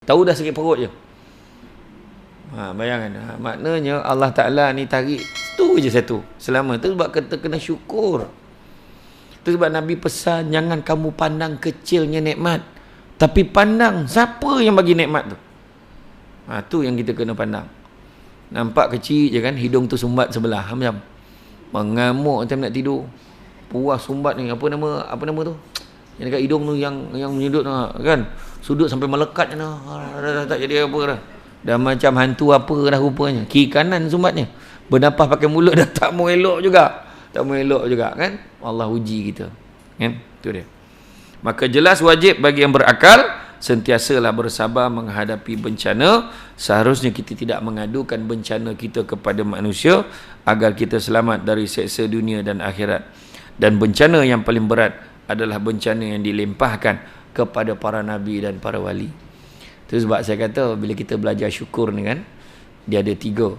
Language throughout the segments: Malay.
Tahu dah sakit perut je. Bayangkan. Maknanya Allah Ta'ala ni tarik tu je satu. Selama tu sebab kita kena syukur. Tu sebab Nabi pesan, jangan kamu pandang kecilnya nikmat, tapi pandang siapa yang bagi nikmat tu. Tu yang kita kena pandang. Nampak kecil je kan, hidung tu sumbat sebelah macam mengamuk macam nak tidur. Puas sumbat ni, apa nama tu? Yang dekat hidung tu yang menyudut kan. Sudut sampai melekat je dah tak jadi apa dah. Dah macam hantu apa dah rupanya. Kiri kanan sumbatnya. Bernafas pakai mulut dah tak mau elok juga. Tak mau elok juga kan. Allah uji kita. Kan? Itu dia. Maka jelas wajib bagi yang berakal sentiasalah bersabar menghadapi bencana. Seharusnya kita tidak mengadukan bencana kita kepada manusia agar kita selamat dari seksa dunia dan akhirat. Dan bencana yang paling berat adalah bencana yang dilempahkan kepada para nabi dan para wali. Itu sebab saya kata bila kita belajar syukur ni kan, dia ada tiga.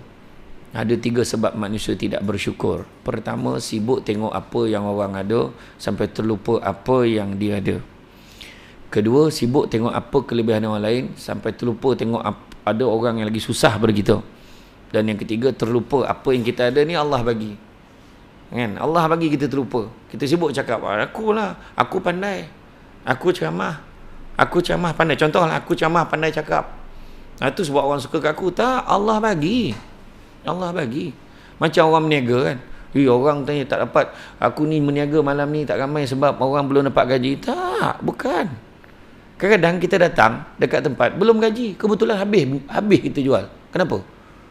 Ada tiga sebab manusia tidak bersyukur. Pertama, sibuk tengok apa yang orang ada sampai terlupa apa yang dia ada. Kedua, sibuk tengok apa kelebihan orang lain sampai terlupa tengok ada orang yang lagi susah daripada kita. Dan yang ketiga, terlupa apa yang kita ada ni Allah bagi. Kan? Allah bagi kita terlupa. Kita sibuk cakap, aku pandai. Aku ceramah pandai. Contohlah, aku ceramah pandai cakap. Itu sebab orang suka kat aku. Tak, Allah bagi. Allah bagi. Macam orang meniaga kan. Orang tanya tak dapat, aku ni meniaga malam ni tak ramai sebab orang belum dapat gaji. Tak, bukan. Kadang-kadang kita datang dekat tempat belum gaji, kebetulan habis kita jual. Kenapa?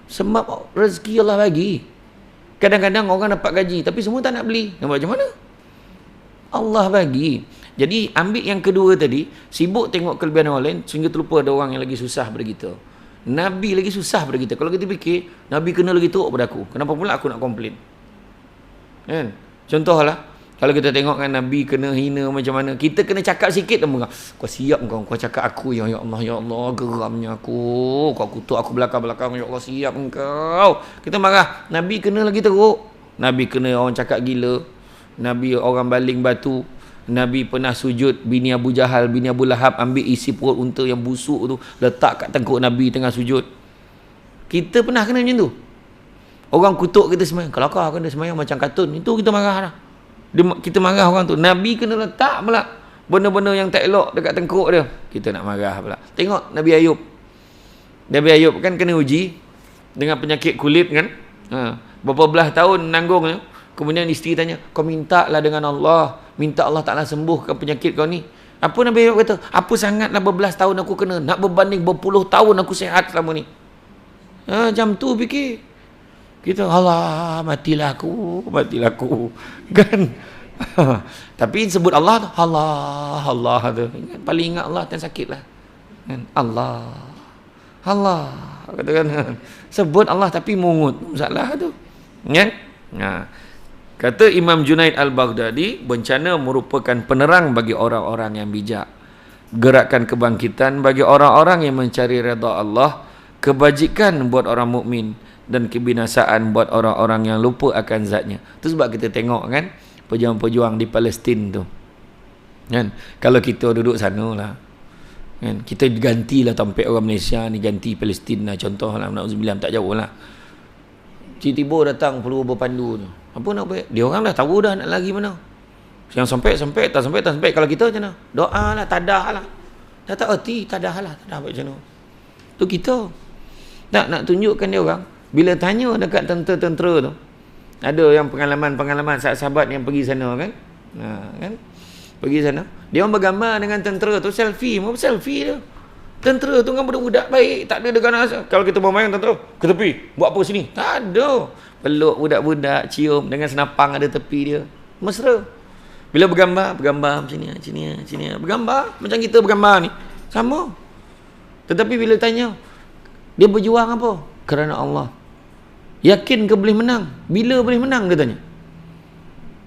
Sebab rezeki Allah bagi. Kadang-kadang orang dapat gaji tapi semua tak nak beli. Nak buat macam mana? Allah bagi. Jadi ambil yang kedua tadi, sibuk tengok kelebihan orang lain sehingga terlupa ada orang yang lagi susah daripada kita. Nabi lagi susah daripada kita. Kalau kita fikir, Nabi kena lagi teruk daripada aku. Kenapa pula aku nak komplain? Kan? Contohlah, kalau kita tengok kan Nabi kena hina macam mana, kita kena cakap sikit dah. Kau siap kau cakap aku, ya Allah, geramnya aku. Kau kutuk aku belakang-belakang, ya Allah, siap engkau. Kita marah. Nabi kena lagi teruk. Nabi kena orang cakap gila. Nabi orang baling batu. Nabi pernah sujud, bini Abu Jahal, bini Abu Lahab ambil isi perut unta yang busuk tu, letak kat tengkuk Nabi tengah sujud. Kita pernah kena macam tu. Orang kutuk kita semayang. Kalau kau kena semayang macam kartun, itu kita marah dah. Kita marah orang tu. Nabi kena letak pula benda-benda yang tak elok dekat tengkuk dia. Kita nak marah pula. Tengok Nabi Ayub. Nabi Ayub kan kena uji dengan penyakit kulit kan. Berapa belas tahun menanggungnya. Kemudian isteri tanya, kau minta lah dengan Allah. Minta Allah Ta'ala sembuhkan penyakit kau ni. Apa Nabi Ayub kata? Apa sangatlah berbelas tahun aku kena. Nak berbanding berpuluh tahun aku sihat selama ni. Macam tu fikir. Kita, Allah, matilah aku. Kan? Tapi sebut Allah tu, Allah tu. Paling ingat Allah, dan sakit lah. Kan? Allah. Katakan, sebut Allah tapi mungut. Masalah tu. Kan? Kata Imam Junaid Al-Baghdadi, bencana merupakan penerang bagi orang-orang yang bijak. Gerakan kebangkitan bagi orang-orang yang mencari redha Allah, kebajikan buat orang mukmin dan kebinasaan buat orang-orang yang lupa akan zatnya. Itu sebab kita tengok kan pejuang-pejuang di Palestin tu. Kan? Kalau kita duduk sana lah. Kan? Kita gantilah tampik orang Malaysia ni ganti Palestin lah. Contohlah, na'udzubillah, tak jauh lah. Tiba-tiba datang perlu berpandu tu. Apa nak buat? Dia orang dah tahu dah nak lari mana. Yang sampai, tak sampai. Kalau kita macam mana? Doa lah, tadah lah. Dah tak erti, tadah lah. Tadah macam mana? Tu kita. Nak tunjukkan dia orang. Bila tanya dekat tentera-tentera tu, ada yang pengalaman sahabat-sahabat yang pergi sana kan? Kan? Pergi sana. Dia orang bergambar dengan tentera tu, selfie. Mau selfie dia. Tentera tu kan budak-budak baik, tak ada dengan asal. Kalau kita bermain tentera, ke tepi, buat apa sini? Tak ada. Peluk budak-budak, cium dengan senapang ada tepi dia. Mesra. Bila bergambar macam ni. Bergambar macam kita bergambar ni. Sama. Tetapi bila tanya, dia berjuang apa? Kerana Allah. Yakin ke boleh menang? Bila boleh menang dia tanya.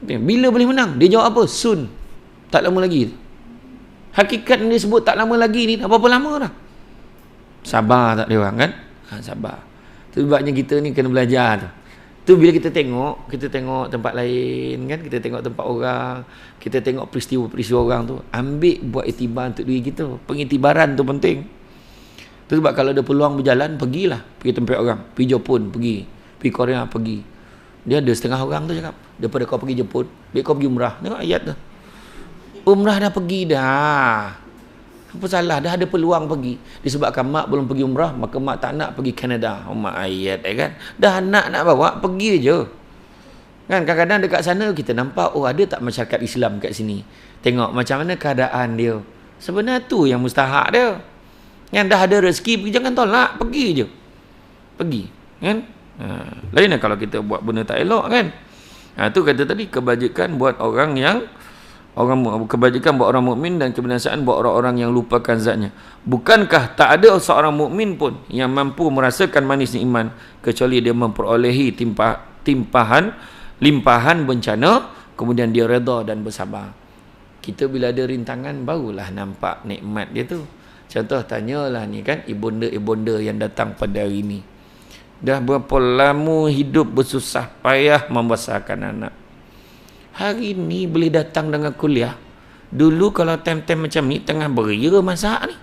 Bila boleh menang? Dia jawab apa? Soon. Tak lama lagi. Hakikat yang dia sebut tak lama lagi ni, tak berapa lama dah. Sabar tak dia orang kan? Sabar. Itu sebabnya kita ni kena belajar tu. Tu bila kita tengok tempat lain kan, kita tengok tempat orang, kita tengok peristiwa-peristiwa orang tu, ambil buat iktibar untuk diri kita. Pengiktibaran tu penting. Tu sebab kalau ada peluang berjalan, pergilah. Pergi tempat orang. Pergi Jepun, pergi. Pergi Korea, pergi. Dia ada setengah orang tu cakap, daripada kau pergi Jepun, biar kau pergi umrah. Tengok ayat tu. Umrah dah pergi dah. Apa salah? Dah ada peluang pergi. Disebabkan mak belum pergi umrah, maka mak tak nak pergi Kanada. Mak ayat kan. Dah nak bawa, pergi je. Kan kadang-kadang dekat sana kita nampak, oh ada tak masyarakat Islam kat sini. Tengok macam mana keadaan dia. Sebenarnya tu yang mustahak dia. Yang dah ada rezeki, pergi, jangan tolak, pergi je. Pergi, kan? Lainlah kalau kita buat benda tak elok, kan? Tu kata tadi, kebajikan buat orang yang kebajikan buat orang mukmin dan kebinasaan buat orang-orang yang lupakan zatnya. Bukankah tak ada seorang mukmin pun yang mampu merasakan manisnya iman kecuali dia memperolehi limpahan bencana, kemudian dia redha dan bersabar. Kita bila ada rintangan barulah nampak nikmat dia tu. Contoh tanyalah ni kan, ibunda-ibunda yang datang pada hari ni. Dah berapa lama hidup bersusah payah membesarkan anak. Hari ni boleh datang dengan kuliah. Dulu kalau time-time macam ni tengah beria masak ni.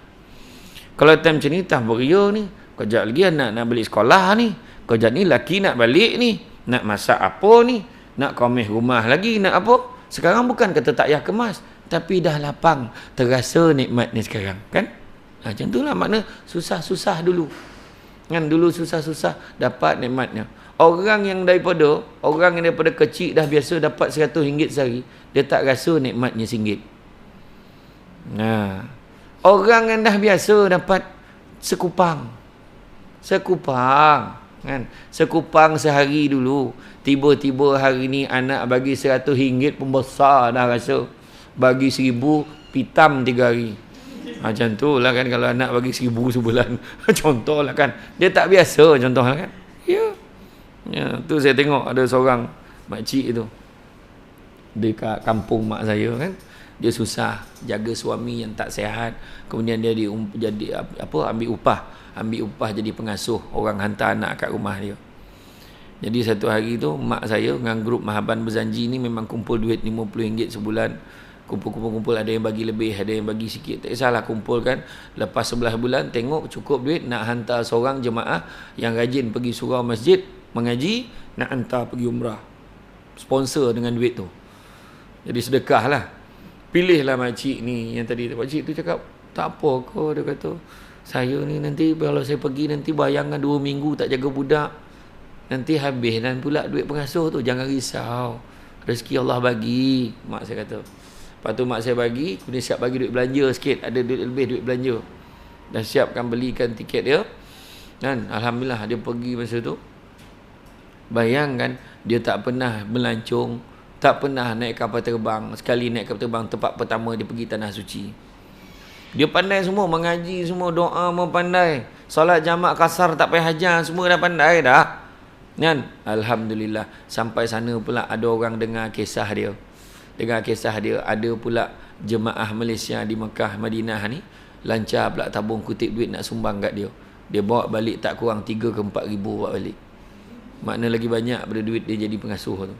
Kalau time macam ni tengah beria ni, kejap lagi anak nak balik sekolah ni. Kejap ni laki nak balik ni. Nak masak apa ni? Nak komeh rumah lagi, nak apa? Sekarang bukan kata tak payah kemas, tapi dah lapang. Terasa nikmat ni sekarang, kan? Macam itulah makna susah-susah dulu. Kan dulu susah-susah dapat nikmatnya. Orang yang daripada kecil dah biasa dapat RM100 sehari, dia tak rasa nikmatnya RM1. Orang yang dah biasa dapat sekupang, kan? Sekupang sehari dulu, tiba-tiba hari ni anak bagi RM100 pun besar dah rasa. Bagi RM1,000 pitam 3 hari. Macam tu lah kan, kalau anak bagi RM1,000 sebulan. Contohlah kan, dia tak biasa contohlah kan. Ya, tu saya tengok ada seorang makcik tu dekat kampung mak saya kan. Dia susah jaga suami yang tak sihat. Kemudian dia ambil upah jadi pengasuh, orang hantar anak kat rumah dia. Jadi satu hari tu mak saya dengan grup Mahaban Berzanji ni memang kumpul duit RM50 sebulan. Kumpul, ada yang bagi lebih, ada yang bagi sikit. Tak kisahlah, kumpulkan. Lepas 11 bulan tengok cukup duit nak hantar seorang jemaah yang rajin pergi surau masjid mengaji, nak hantar pergi umrah. Sponsor dengan duit tu. Jadi sedekah lah. Pilihlah makcik ni yang tadi. Makcik tu cakap, tak apa kau, dia kata, saya ni nanti kalau saya pergi nanti bayangkan 2 minggu tak jaga budak, nanti habis dan pula duit pengasuh tu. Jangan risau, rezeki Allah bagi, mak saya kata. Lepas tu mak saya bagi, kemudian siap bagi duit belanja sikit, ada duit lebih, duit belanja. Dan siapkan belikan tiket dia. Dan alhamdulillah dia pergi masa tu. Bayangkan, dia tak pernah melancong, tak pernah naik kapal terbang. Sekali naik kapal terbang, tempat pertama dia pergi Tanah Suci. Dia pandai semua, mengaji semua, doa mau pandai. Solat jamak kasar tak payah hajar, semua dah pandai dah. Kan? Alhamdulillah. Sampai sana pula ada orang dengar kisah dia. Ada pula jemaah Malaysia di Mekah, Madinah ni lancar pula tabung kutip duit nak sumbang kat dia. Dia bawa balik tak kurang 3 ke 4 ribu bawa balik. Makna lagi banyak pada duit dia jadi pengasuh tu.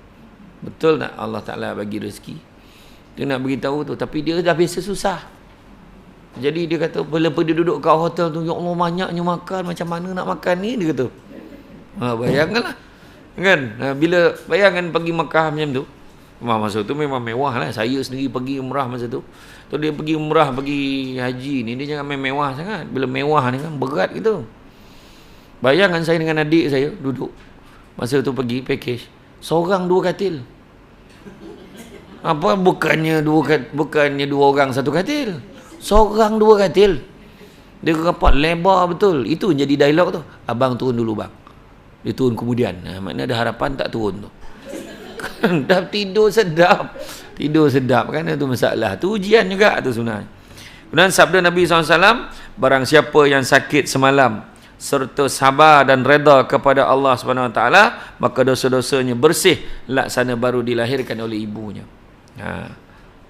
Betul tak Allah Ta'ala bagi rezeki? Dia nak beritahu tu. Tapi dia dah biasa susah. Jadi dia kata, bila dia duduk kat hotel tu, ya Allah banyaknya makan, macam mana nak makan ni, dia kata. Bayangkanlah. Kan? Bila bayangkan pergi Mekah macam tu, masa tu memang mewah lah. Saya sendiri pergi umrah masa tu. Tu dia pergi umrah, pergi haji ni, dia jangan main mewah sangat. Bila mewah ni kan berat gitu. Bayangkan saya dengan adik saya duduk. Masa tu pergi package. Seorang 2 katil. Apa bukannya dua orang satu katil. Seorang 2 katil. Dia rapat lebar betul. Itu jadi dialog tu. Abang turun dulu bang. Dia turun kemudian. Maknanya ada harapan tak turun tu. Dah tidur sedap kan, itu masalah, tu ujian juga tu sebenarnya. Kemudian sabda Nabi SAW, barang siapa yang sakit semalam serta sabar dan redha kepada Allah SWT, maka dosa-dosanya bersih laksana baru dilahirkan oleh ibunya.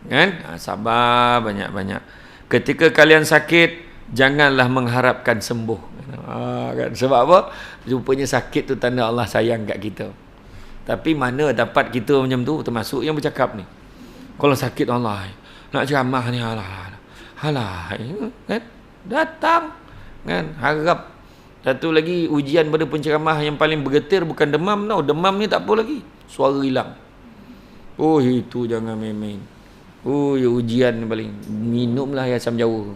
Kan? Sabar banyak-banyak. Ketika kalian sakit, janganlah mengharapkan sembuh. Kan? Sebab apa? Rupanya sakit tu tanda Allah sayang kat kita. Tapi mana dapat kita macam tu, termasuk yang bercakap ni. Kalau sakit Allah, nak ceramah ni, halah, kan? Datang. kan, harap. Satu lagi ujian pada penceramah yang paling bergetir bukan demam tau. Demam ni tak apa lagi, suara hilang. Oh itu jangan main-main. Oh ya, ujian ni paling. Minumlah air asam jawa.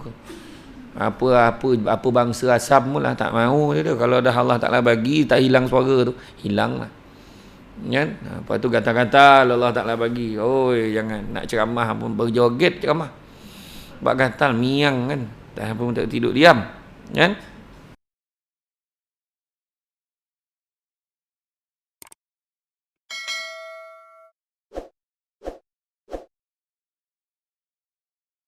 Apa bangsa asam pun lah tak mau dia tu. Kalau dah Allah Ta'ala bagi tak hilang suara tu, hilang lah. Kan? Lepas tu gatal-gatal Allah Ta'ala bagi. Oh jangan nak ceramah pun berjoget ceramah. Sebab gatal miang kan. Tak apa pun tak tidur diam. Kan?